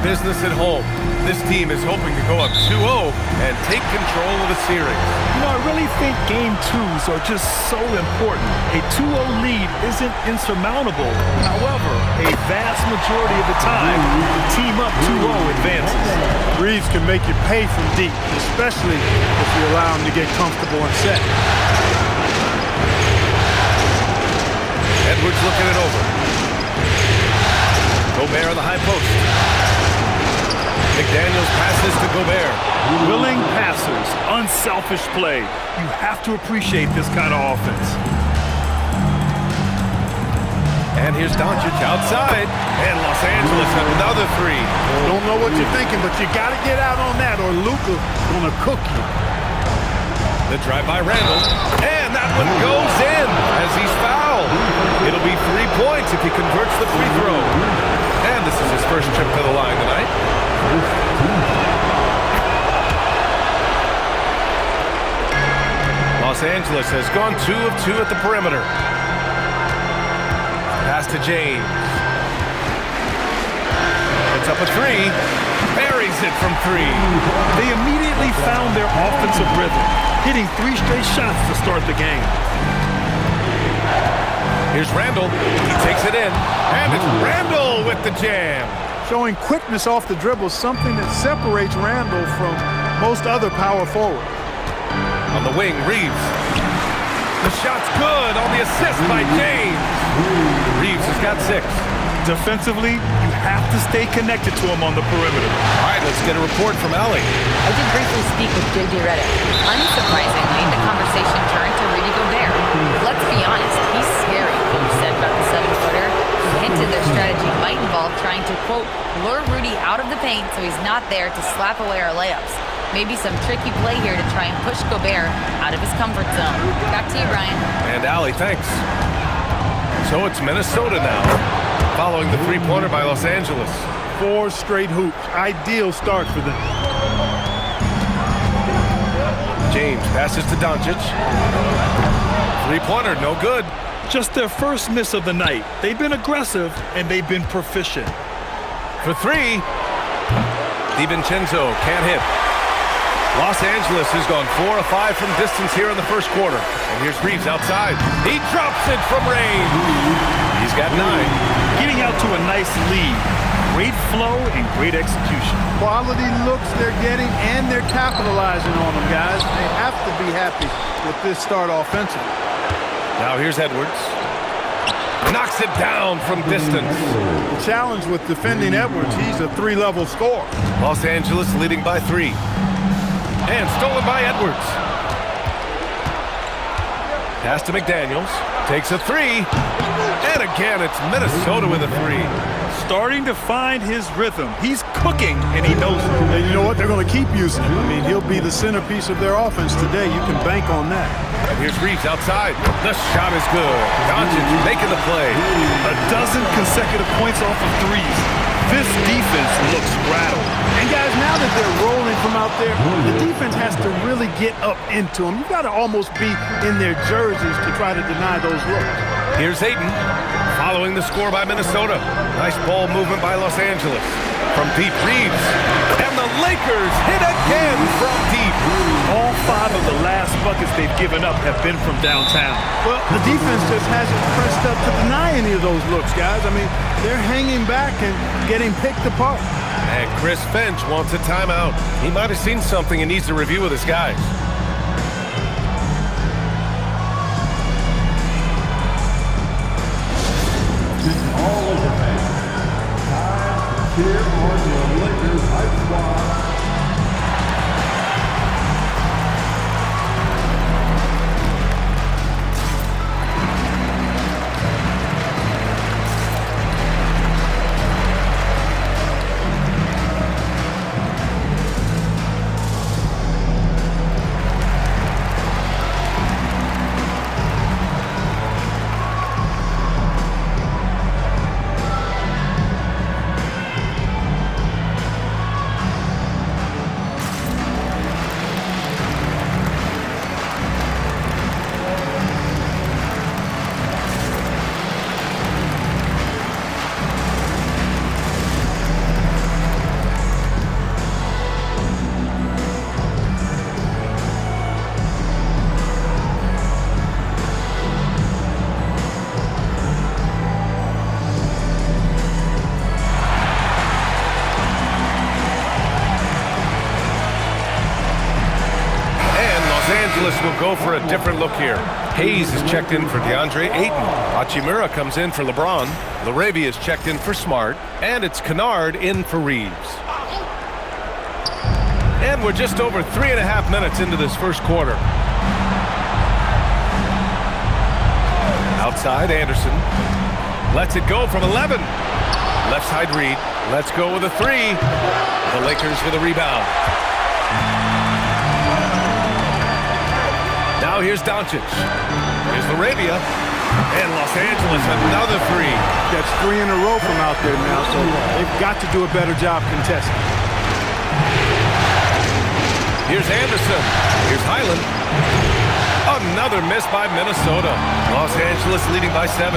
business at home. This team is hoping to go up 2-0 and take control of the series. You know, I really think Game 2s are just so important. A 2-0 lead isn't insurmountable. However, a vast majority of the time, the team up 2-0 advances. Reeves can make you pay from deep, especially if you allow him to get comfortable and set. Edwards looking it over. Gobert on the high post. McDaniels passes to Gobert. Willing passers, unselfish play. You have to appreciate this kind of offense. And here's Doncic outside. And Los Angeles have another three. Don't know what you're thinking, but you got to get out on that or Luka's going to cook you. The drive by Randall. And that one goes in as he's fouled. It'll be 3 points if he converts the free throw. And this is his first trip to the line tonight. Los Angeles has gone 2 of 2 at the perimeter. Pass to James. Puts up a three. Buries it from 3. They immediately found their offensive rhythm, hitting 3 straight shots to start the game. Here's Randall. He takes it in. And it's Randall with the jam. Showing quickness off the dribble, something that separates Randall from most other power forwards. On the wing, Reeves. The shot's good on the assist by James. Reeves has got 6. Defensively, you have to stay connected to him on the perimeter. All right, let's get a report from Allie. I did briefly speak with J.J. Redick. Unsurprisingly, the conversation turned to Rudy Gobert. Let's be honest, he's scary, he said about the 7-footer. He hinted their strategy might involve trying to, quote, lure Rudy out of the paint so he's not there to slap away our layups. Maybe some tricky play here to try and push Gobert out of his comfort zone. Back to you, Brian. And Allie, thanks. So it's Minnesota now, following the three-pointer by Los Angeles. 4 straight hoops. Ideal start for them. James passes to Doncic. Three-pointer, no good. Just their first miss of the night. They've been aggressive, and they've been proficient. For 3, DiVincenzo can't hit. Los Angeles has gone 4 of 5 from distance here in the first quarter. And here's Reeves outside. He drops it from range. He's got 9. Getting out to a nice lead. Great flow and great execution. Quality looks they're getting, and they're capitalizing on them, guys. They have to be happy with this start offensively. Now here's Edwards. Knocks it down from distance. The challenge with defending Edwards, he's a 3-level scorer. Los Angeles leading by 3. And stolen by Edwards. Pass to McDaniels. Takes a 3. And again, it's Minnesota with a 3. Starting to find his rhythm. He's cooking, and he knows it. And you know what? They're going to keep using him. I mean, he'll be the centerpiece of their offense today. You can bank on that. And here's Reeves outside. The shot is good. Doncic making the play. A dozen consecutive points off of threes. This defense looks rattled. And guys, now that they're rolling from out there, the defense has to really get up into them. You've got to almost be in their jerseys to try to deny those looks. Here's Ayton, following the score by Minnesota. Nice ball movement by Los Angeles. From deep, Reeves. And the Lakers hit again from deep. All 5 of the last buckets they've given up have been from downtown. Well, the defense just hasn't pressed up to deny any of those looks, guys. I mean, they're hanging back and getting picked apart. And Chris Finch wants a timeout. He might have seen something and needs to review with his guys. All Laker fans, time to cheer on the Lakers hype squad. Angeles will go for a different look here. Hayes is checked in for DeAndre Ayton. Hachimura comes in for LeBron. Laravia is checked in for Smart. And it's Kennard in for Reeves. And we're just over 3.5 minutes into this first quarter. Outside, Anderson. Lets it go from 11. Left side Reed. Let's go with a three. The Lakers with a rebound. Now here's Doncic. Here's Laravia. And Los Angeles, another three. That's 3 in a row from out there now, so they've got to do a better job contesting. Here's Anderson. Here's Highland. Another miss by Minnesota. Los Angeles leading by 7.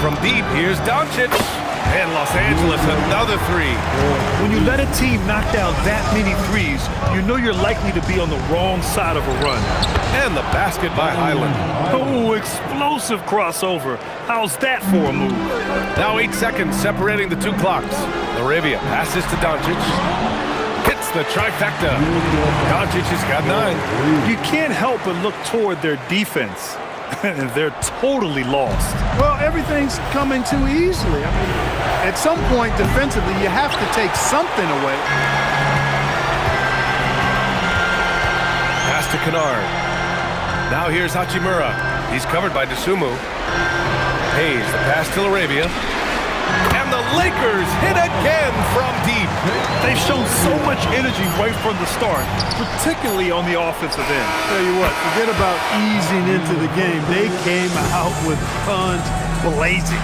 From deep, here's Doncic. And Los Angeles, another three. When you let a team knock down that many threes, you know you're likely to be on the wrong side of a run. And the basket by Highland. Oh, explosive crossover. How's that for a move? Now 8 seconds separating the two clocks. Laravia passes to Doncic. Hits the trifecta. Doncic has got 9. You can't help but look toward their defense. They're totally lost. Well, everything's coming too easily. I mean, at some point defensively, you have to take something away. Pass to Kennard. Now here's Hachimura. He's covered by Dosunmu. Hayes, the pass to Laravia. And the Lakers hit again from deep. They've shown so much energy right from the start, particularly on the offensive end. Tell you what, forget about easing into the game. They came out with guns blazing.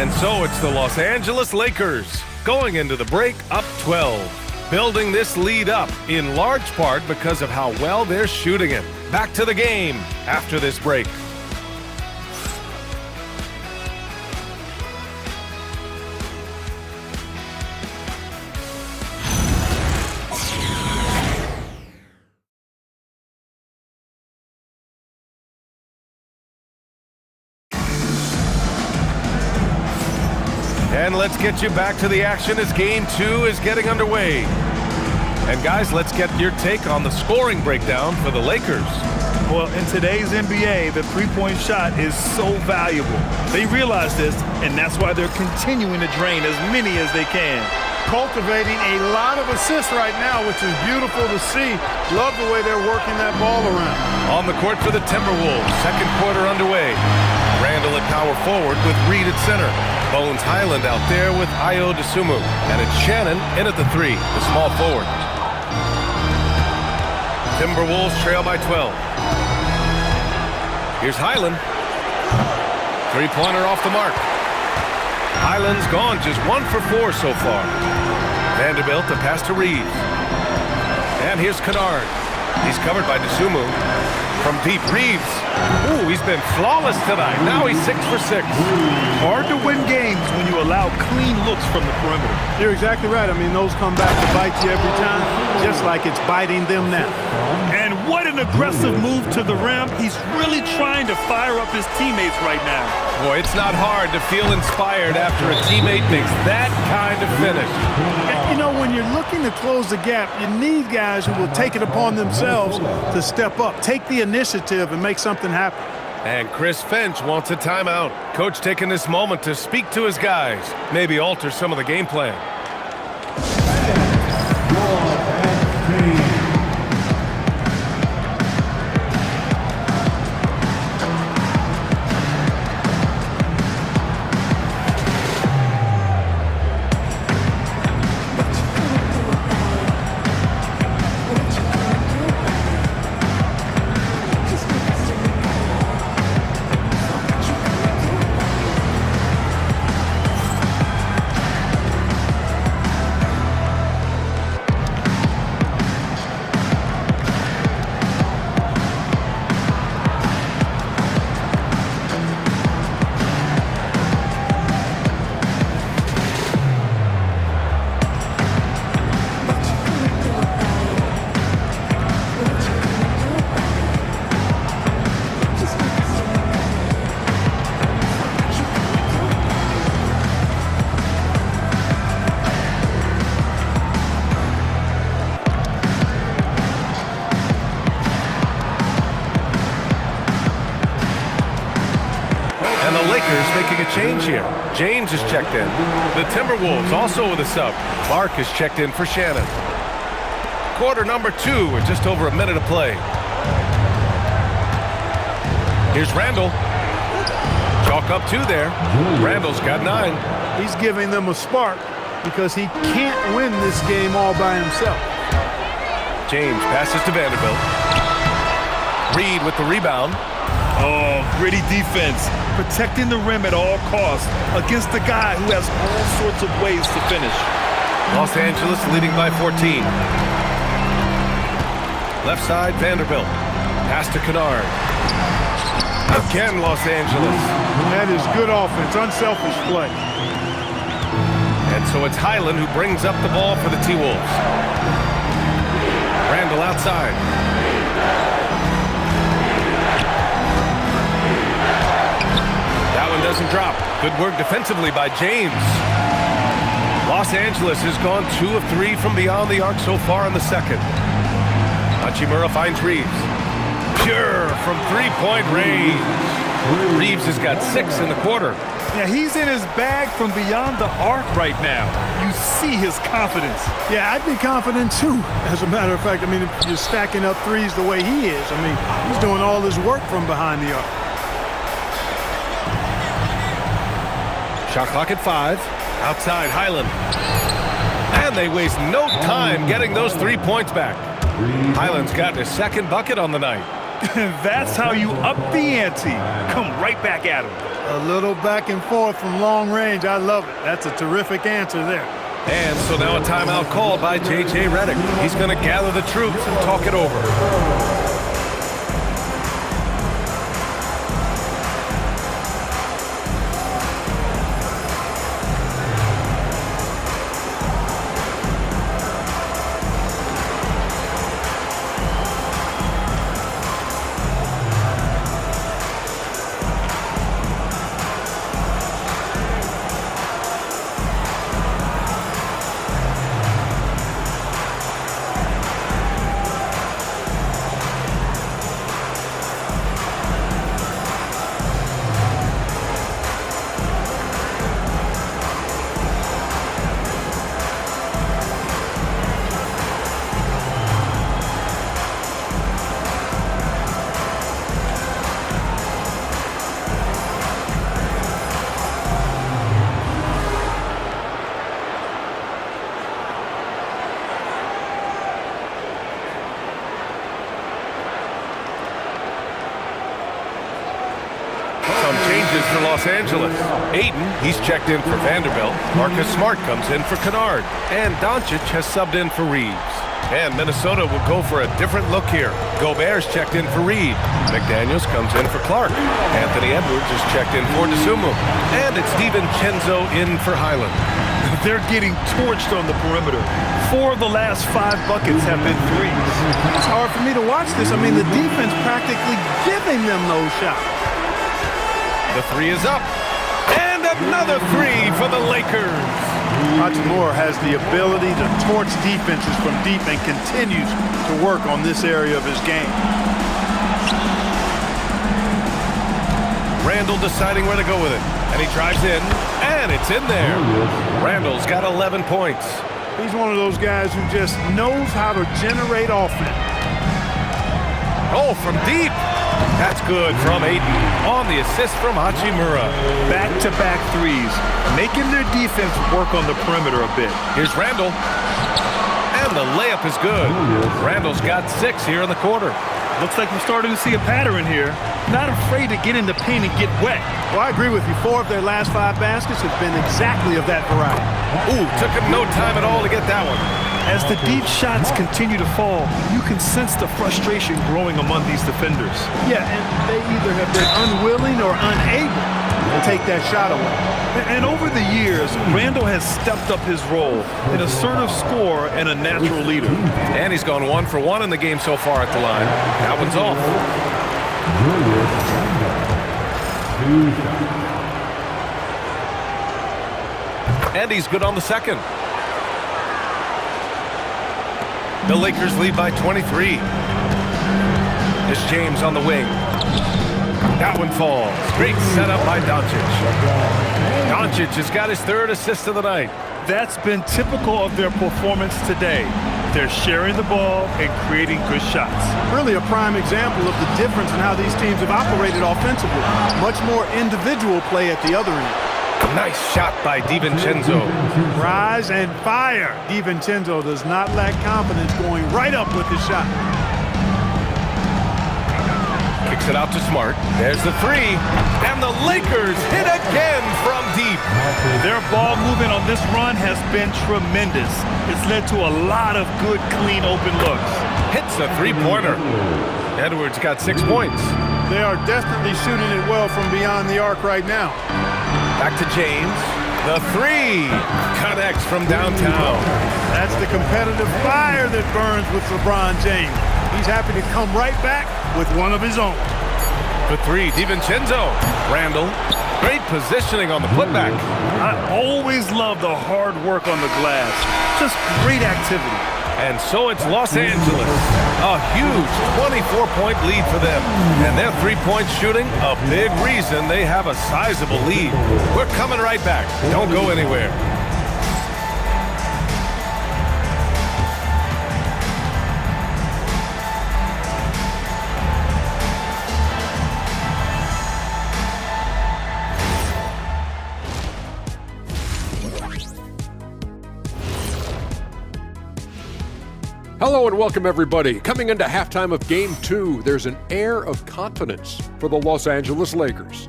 And so it's the Los Angeles Lakers going into the break up 12. Building this lead up in large part because of how well they're shooting it. Back to the game after this break. And let's get you back to the action as Game 2 is getting underway. And guys, let's get your take on the scoring breakdown for the Lakers. Well, in today's NBA, the three-point shot is so valuable. They realize this, and that's why they're continuing to drain as many as they can. Cultivating a lot of assists right now, which is beautiful to see. Love the way they're working that ball around. On the court for the Timberwolves, second quarter underway. Randall at power forward with Reed at center. Bones Highland out there with Ayo Dosunmu. And it's Shannon in at the 3, the small forward. Timberwolves trail by 12. Here's Highland. Three-pointer off the mark. Highland's gone just 1 for 4 so far. Vanderbilt the pass to Reeves. And here's Kennard. He's covered by Dosunmu. From deep, Reeves. Ooh, he's been flawless tonight. Now he's 6 for 6. Hard to win games when you allow clean looks from the perimeter. You're exactly right. I mean, those come back to bite you every time, just like it's biting them now. And what an aggressive move to the rim. He's really trying to fire up his teammates right now. Boy, it's not hard to feel inspired after a teammate makes that kind of finish. You know, when you're looking to close the gap, you need guys who will take it upon themselves to step up, take the initiative, and make something happen. And Chris Finch wants a timeout. Coach taking this moment to speak to his guys, maybe alter some of the game plan. change here. James is checked in. The Timberwolves also with a sub. Clark is checked in for Shannon. Quarter number 2 with just over a minute of play. Here's Randall. Chalk up 2 there. Randall's got 9. He's giving them a spark because he can't win this game all by himself. James passes to Vanderbilt. Reed with the rebound. Oh, gritty defense. Protecting the rim at all costs against the guy who has all sorts of ways to finish. Los Angeles leading by 14. Left side, Vanderbilt. Pass to Kennard. Again, Los Angeles. That is good offense, unselfish play. And so it's Highland who brings up the ball for the T-Wolves. Randall outside. That one doesn't drop. Good work defensively by James. Los Angeles has gone 2 of 3 from beyond the arc so far in the second. Hachimura finds Reeves. Pure from three-point range. Reeves has got 6 in the quarter. Yeah, he's in his bag from beyond the arc right now. You see his confidence. Yeah, I'd be confident too. As a matter of fact, I mean, if you're stacking up threes the way he is, I mean, he's doing all his work from behind the arc. Shot clock at 5. Outside Highland. And they waste no time getting those 3 points back. Highland's got his second bucket on the night. That's how you up the ante. Come right back at him. A little back and forth from long range. I love it. That's a terrific answer there. And so now a timeout called by J.J. Redick. He's going to gather the troops and talk it over. Changes for Los Angeles. Aiden, he's checked in for Vanderbilt. Marcus Smart comes in for Kennard. And Doncic has subbed in for Reeves. And Minnesota will go for a different look here. Gobert's checked in for Reed. McDaniels comes in for Clark. Anthony Edwards is checked in for DeSumo. And it's DiVincenzo in for Highland. They're getting torched on the perimeter. 4 of the last 5 buckets have been threes. It's hard for me to watch this. I mean, the defense practically giving them those shots. The 3 is up. And another 3 for the Lakers. Hachimura has the ability to torch defenses from deep and continues to work on this area of his game. Randall deciding where to go with it. And he drives in. And it's in there. Randall's got 11 points. He's one of those guys who just knows how to generate offense. Oh, from deep. That's good from Aiden on the assist from Hachimura. Back-to-back threes, making their defense work on the perimeter a bit. Here's Randall. And the layup is good. Randall's got 6 here in the quarter. Looks like we're starting to see a pattern here. Not afraid to get in the paint and get wet. Well, I agree with you. 4 of their last 5 baskets have been exactly of that variety. Ooh, took him no time at all to get that one. As the deep shots continue to fall, you can sense the frustration growing among these defenders. Yeah, and they either have been unwilling or unable to take that shot away. And over the years, Randall has stepped up his role, an assertive scorer and a natural leader. And he's gone 1 for 1 in the game so far at the line. That one's off. And he's good on the second. The Lakers lead by 23. It's James on the wing. That one falls. Great setup by Doncic. Doncic has got his third assist of the night. That's been typical of their performance today. They're sharing the ball and creating good shots. Really a prime example of the difference in how these teams have operated offensively. Much more individual play at the other end. Nice shot by DiVincenzo. Rise and fire. DiVincenzo does not lack confidence going right up with his shot. Kicks it out to Smart. There's the three. And the Lakers hit again from deep. Their ball movement on this run has been tremendous. It's led to a lot of good, clean, open looks. Hits a three-pointer. Edwards got 6 points. They are definitely shooting it well from beyond the arc right now. Back to James. The three connects from downtown. That's the competitive fire that burns with LeBron James. He's happy to come right back with one of his own. The three, DiVincenzo. Randall. Great positioning on the putback. I always love the hard work on the glass. Just great activity. And so it's Los Angeles. A huge 24-point lead for them. And their three-point shooting, a big reason they have a sizable lead. We're coming right back. Don't go anywhere. Hello and welcome everybody. Coming into halftime of Game 2, there's an air of confidence for the Los Angeles Lakers.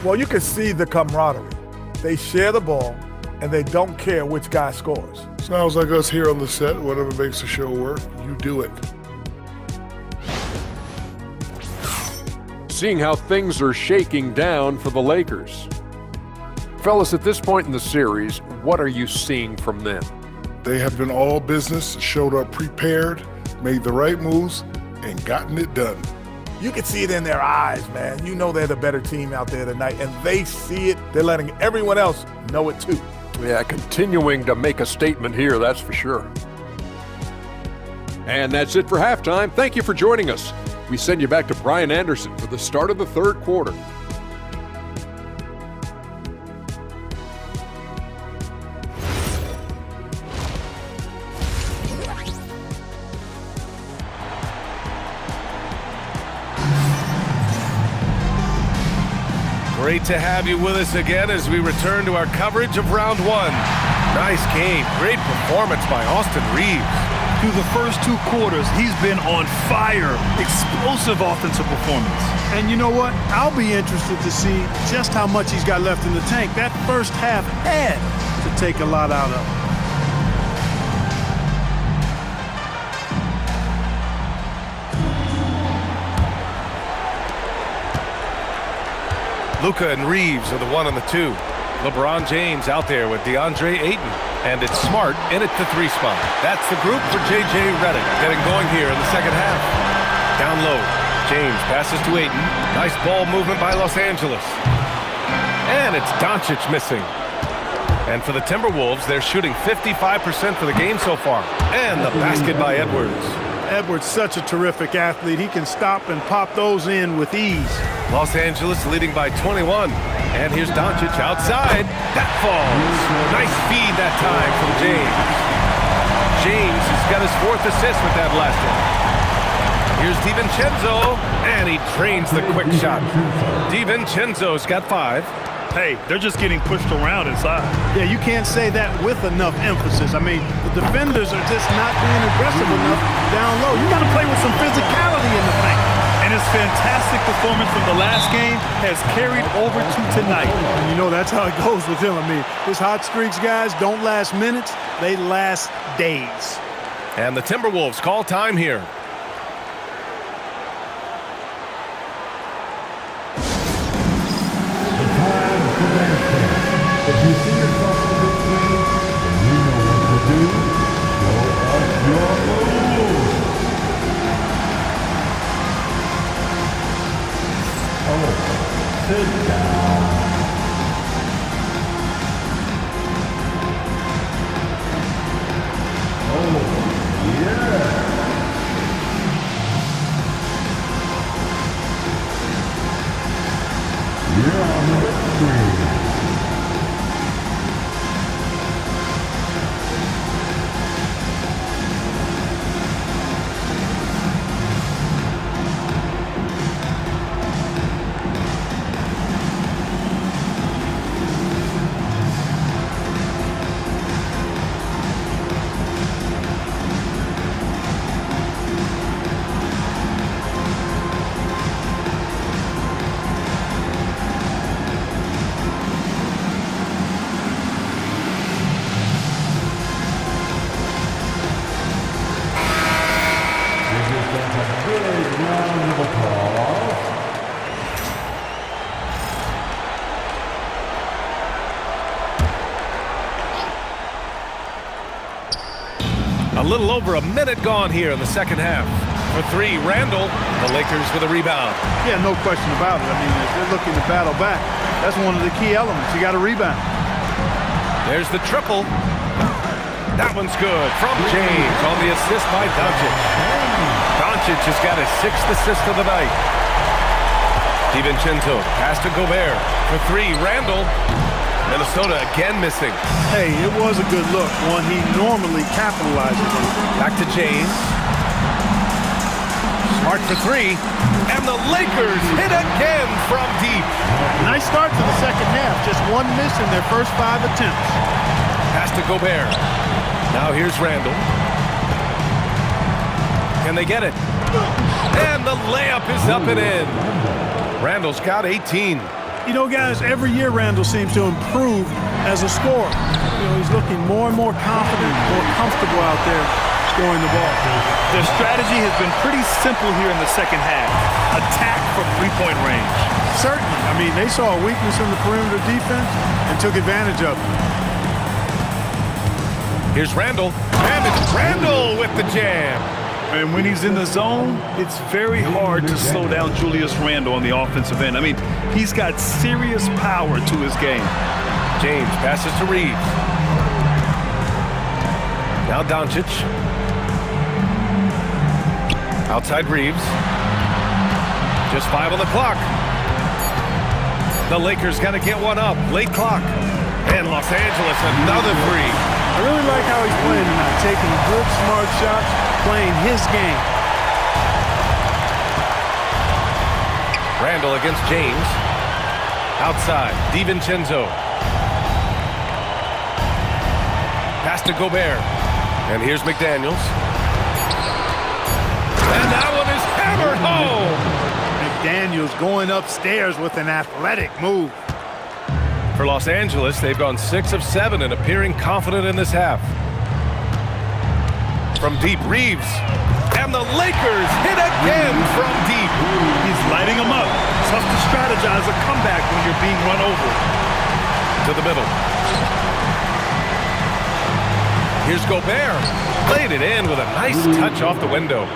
Well, you can see the camaraderie. They share the ball, and they don't care which guy scores. Sounds like us here on the set. Whatever makes the show work, you do it. Seeing how things are shaking down for the Lakers. Fellas, at this point in the series, what are you seeing from them? They have been all business, showed up prepared, made the right moves, and gotten it done. You can see it in their eyes, man. You know they're the better team out there tonight, and they see it. They're letting everyone else know it too. Yeah, continuing to make a statement here, that's for sure. And that's it for halftime. Thank you for joining us. We send you back to Brian Anderson for the start of the third quarter. Great to have you with us again as we return to our coverage of round one. Nice game. Great performance by Austin Reeves. Through the first two quarters, he's been on fire. Explosive offensive performance. And you know what? I'll be interested to see just how much he's got left in the tank. That first half had to take a lot out of him. Luka and Reeves are the 1 and the 2. LeBron James out there with DeAndre Ayton. And it's Smart in at the 3 spot. That's the group for J.J. Redick getting going here in the second half. Down low, James passes to Ayton. Nice ball movement by Los Angeles. And it's Doncic missing. And for the Timberwolves, they're shooting 55% for the game so far. And the basket by Edwards. Edwards, such a terrific athlete. He can stop and pop those in with ease. Los Angeles leading by 21. And here's Doncic outside. That falls. Nice feed that time from James. James has got his 4th assist with that last one. Here's DiVincenzo. And he drains the quick shot. DiVincenzo's got 5. Hey, they're just getting pushed around inside. Yeah, you can't say that with enough emphasis. I mean, the defenders are just not being aggressive enough down low. You got to play with some physicality in the paint. And his fantastic performance from the last game has carried over to tonight. And you know, that's how it goes with him. I mean, his hot streaks, guys, don't last minutes. They last days. And the Timberwolves call time here. If you see yourself in this game, then you know what to do. Show us your moves. Oh, sit down. Oh, yeah. A little over a minute gone here in the second half. For three, Randall. The Lakers with a rebound. Yeah, no question about it. I mean, if they're looking to battle back, that's one of the key elements. You got to rebound. There's the triple. That one's good from James on the assist by Doncic. Doncic has got his 6th assist of the night. DiVincenzo pass to Gobert. For three, Randall. Minnesota again missing. Hey, it was a good look, one he normally capitalizes on. Back to James. Smart for three. And the Lakers hit again from deep. Nice start to the second half. Just one miss in their first 5 attempts. Pass to Gobert. Now here's Randall. Can they get it? And the layup is up and in. Randall's got 18. You know, guys, every year Randall seems to improve as a scorer. You know, he's looking more and more confident, more comfortable out there scoring the ball. Their strategy has been pretty simple here in the second half. Attack from three-point range. Certainly. I mean, they saw a weakness in the perimeter defense and took advantage of it. Here's Randall. And it's Randall with the jam. And when he's in the zone, it's very hard to slow down Julius Randle on the offensive end. I mean, he's got serious power to his game. James passes to Reeves. Now Doncic. Outside Reeves. Just 5 on the clock. The Lakers got to get one up. Late clock. And Los Angeles, another three. I really like how he's playing tonight, taking good, smart shots, playing his game. Randall against James. Outside, DiVincenzo. Pass to Gobert. And here's McDaniels. And that one is hammered home. McDaniels going upstairs with an athletic move. For Los Angeles, they've gone 6 of 7 and appearing confident in this half. From deep, Reeves. And the Lakers hit again from deep. He's lighting them up. Tough to strategize a comeback when you're being run over. To the middle. Here's Gobert. Played it in with a nice touch off the window.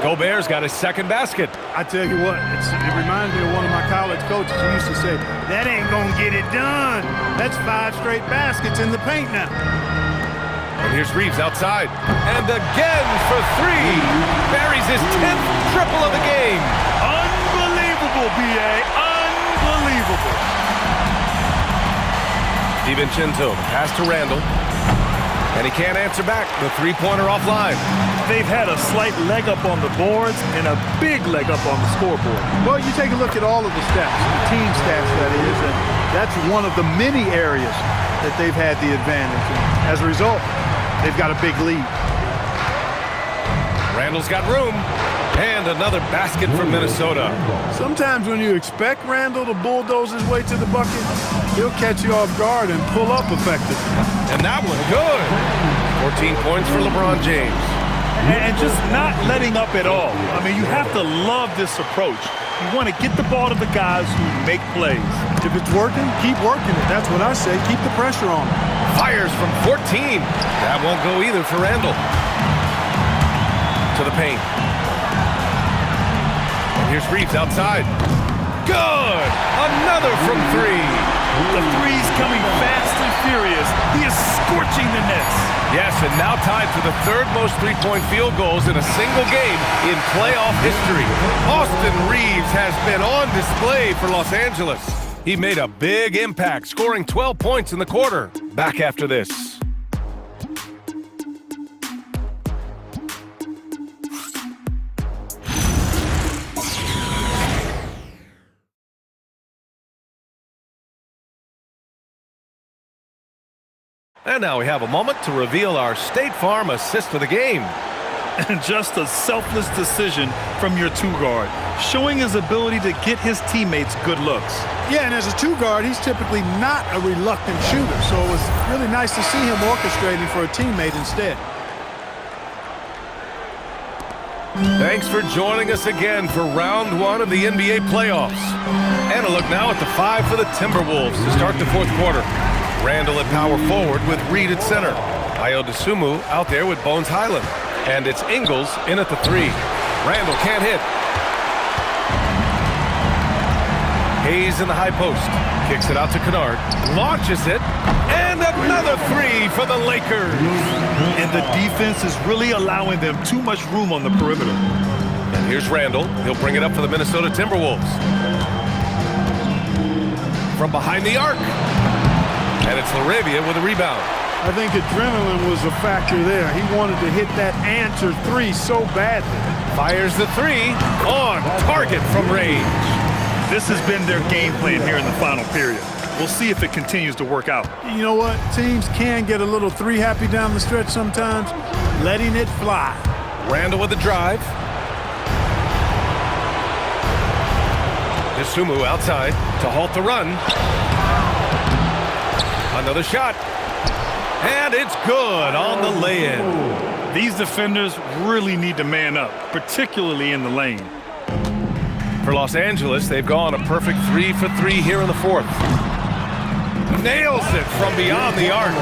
Gobert's got his second basket. I tell you what, it reminds me of one of my college coaches who used to say, that ain't gonna get it done. That's 5 straight baskets in the paint now. And here's Reeves outside. And again for three. Buries his 10th triple of the game. Unbelievable, B.A. Unbelievable. DiVincenzo pass to Randall. And he can't answer back. The three-pointer offline. They've had a slight leg up on the boards and a big leg up on the scoreboard. Well, you take a look at all of the stats, the team stats that is, and that's one of the many areas that they've had the advantage. And as a result, they've got a big lead. Randall's got room. And another basket from Minnesota. Sometimes when you expect Randall to bulldoze his way to the bucket, he'll catch you off guard and pull up effectively. And that one good. 14 points for LeBron James. And just not letting up at all. I mean, you have to love this approach. You want to get the ball to the guys who make plays. If it's working, keep working it. That's what I say. Keep the pressure on. Fires from 14. That won't go either for Randall. To the paint. And here's Reeves outside. Good! Another from three. The three's coming fast and furious. He is scorching the nets. Yes, and now tied for the 3rd most three-point field goals in a single game in playoff history. Austin Reeves has been on display for Los Angeles. He made a big impact, scoring 12 points in the quarter. Back after this. And now we have a moment to reveal our State Farm assist of the game. And just a selfless decision from your two-guard, showing his ability to get his teammates good looks. Yeah, and as a two-guard, he's typically not a reluctant shooter, so it was really nice to see him orchestrating for a teammate instead. Thanks for joining us again for round 1 of the NBA playoffs. And a look now at the 5 for the Timberwolves to start the 4th quarter. Randall at power forward with Reed at center. Ayo Dosunmu out there with Bones Highland. And it's Ingles in at the 3. Randall can't hit. Hayes in the high post. Kicks it out to Kennard. Launches it. And another 3 for the Lakers. And the defense is really allowing them too much room on the perimeter. And here's Randall. He'll bring it up for the Minnesota Timberwolves. From behind the arc. And it's LaRavia with a rebound. I think adrenaline was a factor there. He wanted to hit that answer 3 so badly. Fires the 3 on target from range. This has been their game plan here in the final period. We'll see if it continues to work out. You know what? Teams can get a little 3 happy down the stretch sometimes. Letting it fly. Randall with the drive. Dosunmu outside to halt the run. Another shot. And it's good on the lay-in. These defenders really need to man up, particularly in the lane. For Los Angeles, they've gone a perfect 3 for 3 here in the 4th. Nails it from beyond the arc.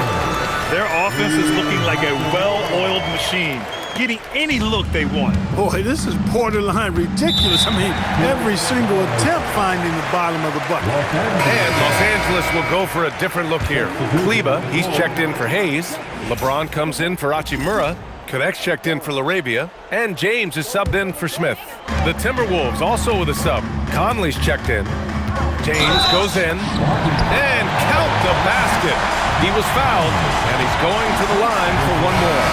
Their offense is looking like a well-oiled machine, getting any look they want. Boy, this is borderline ridiculous. I mean, every single attempt finding the bottom of the bucket. And Los Angeles will go for a different look here. Kleba, he's checked in for Hayes. LeBron comes in for Hachimura. Connect's checked in for LaRavia. And James is subbed in for Smith. The Timberwolves also with a sub. Conley's checked in. James goes in. And count the basket. He was fouled, and he's going to the line for one more.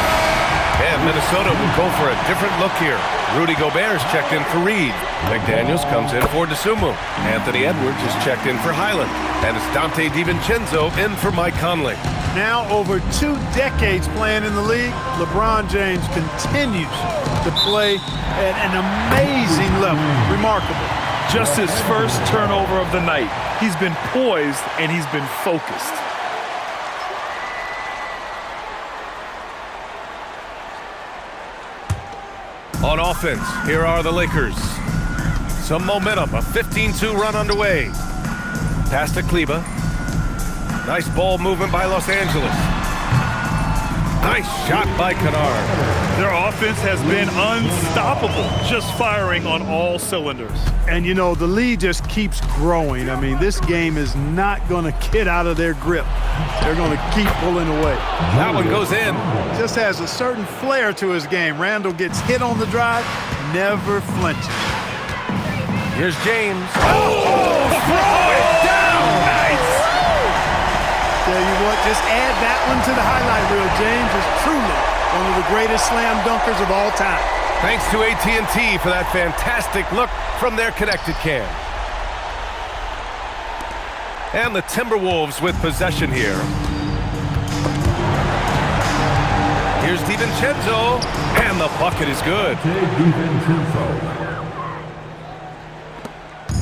And Minnesota will go for a different look here. Rudy Gobert's checked in for Reed. McDaniels comes in for Dosunmu. Anthony Edwards is checked in for Highland. And it's Dante DiVincenzo in for Mike Conley. Now over 2 decades playing in the league, LeBron James continues to play at an amazing level. Remarkable. Just his first turnover of the night. He's been poised and he's been focused. On offense, here are the Lakers. Some momentum, a 15-2 run underway. Pass to Kleba. Nice ball movement by Los Angeles. Nice shot by Kennard. Their offense has been unstoppable, just firing on all cylinders. And, you know, the lead just keeps growing. I mean, this game is not going to get out of their grip. They're going to keep pulling away. That one goes in. Just has a certain flair to his game. Randall gets hit on the drive, never flinches. Here's James. Oh, throw it down. Nice. Tell you what, just add that one to the highlight reel. James is truly one of the greatest slam dunkers of all time. Thanks to AT&T for that fantastic look from their connected cam. And the Timberwolves with possession here. Here's DiVincenzo, and the bucket is good.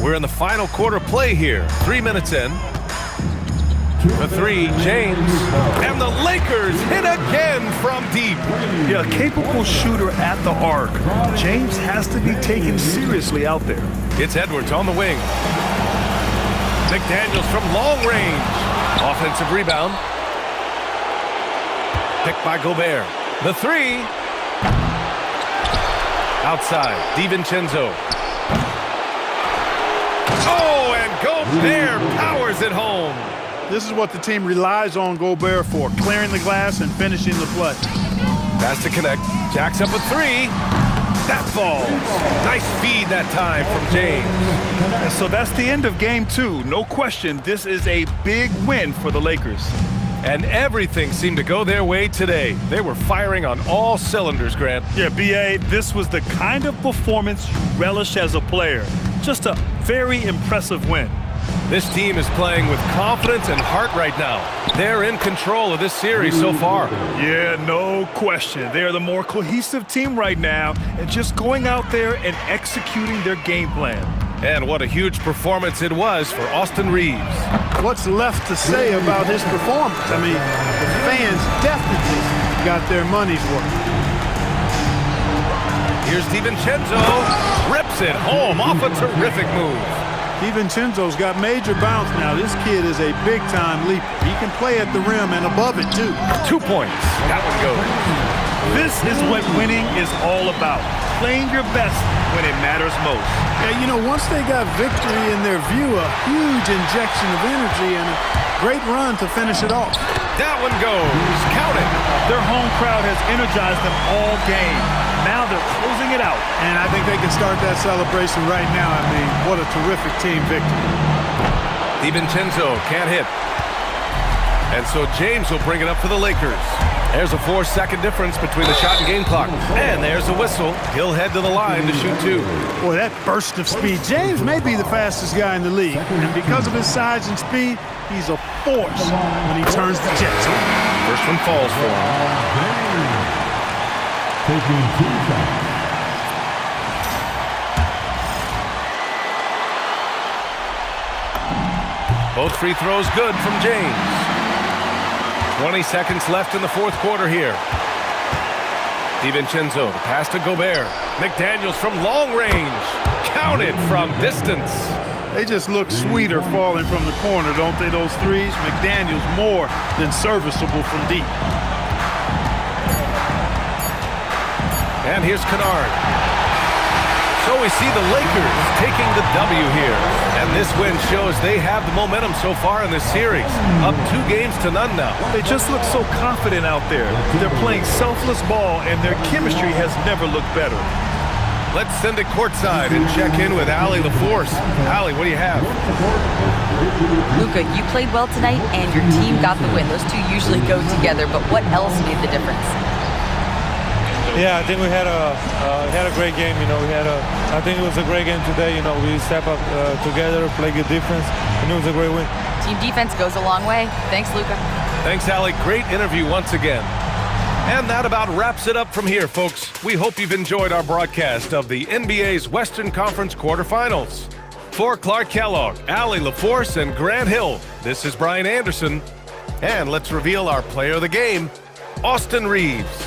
We're in the final quarter play here. 3 minutes in. The 3, James, and the Lakers hit again from deep. Yeah, a capable shooter at the arc. James has to be taken seriously out there. It's Edwards on the wing. McDaniels from long range. Offensive rebound. Picked by Gobert. The 3. Outside, DiVincenzo. Oh, and Gobert powers it home. This is what the team relies on Gobert for, clearing the glass and finishing the play. Pass to connect. Jacks up a 3. That falls. Nice feed that time from James. And so that's the end of game 2. No question, this is a big win for the Lakers. And everything seemed to go their way today. They were firing on all cylinders, Grant. Yeah, B.A., this was the kind of performance you relish as a player. Just a very impressive win. This team is playing with confidence and heart right now. They're in control of this series so far. Yeah, no question. They're the more cohesive team right now and just going out there and executing their game plan. And what a huge performance it was for Austin Reeves. What's left to say about his performance? I mean, the fans definitely got their money's worth. Here's DiVincenzo. Rips it home off a terrific move. DiVincenzo's got major bounce now. This kid is a big-time leaper. He can play at the rim and above it, too. 2 points. That one goes. This is what winning is all about. Playing your best when it matters most. Yeah, you know, once they got victory in their view, a huge injection of energy and a great run to finish it off. That one goes. Count it. Their home crowd has energized them all game. Now they're closing it out. And I think they can start that celebration right now. I mean, what a terrific team victory. DiVincenzo can't hit. And so James will bring it up for the Lakers. There's a 4-second difference between the shot and game clock. And there's a whistle. He'll head to the line to shoot 2. Boy, that burst of speed. James may be the fastest guy in the league. And because of his size and speed, he's a force when he turns the jets on. First one falls for him. Taking 2 shots. Both free throws good from James. 20 seconds left in the fourth quarter here. DiVincenzo, the pass to Gobert. McDaniels from long range. Counted from distance. They just look sweeter falling from the corner, don't they, those threes? McDaniels more than serviceable from deep. And here's Kennard. So we see the Lakers taking the W here. And this win shows they have the momentum so far in this series. Up 2 games to none now. They just look so confident out there. They're playing selfless ball, and their chemistry has never looked better. Let's send it courtside and check in with Allie LaForce. Allie, what do you have? Luka, you played well tonight, and your team got the win. Those two usually go together, but what else made the difference? Yeah, I think we had a great game. You know, I think it was a great game today. You know, we step up together, play good defense, and it was a great win. Team defense goes a long way. Thanks, Luka. Thanks, Allie. Great interview once again. And that about wraps it up from here, folks. We hope you've enjoyed our broadcast of the NBA's Western Conference quarterfinals. For Clark Kellogg, Allie LaForce, and Grant Hill, this is Brian Anderson. And let's reveal our player of the game, Austin Reeves.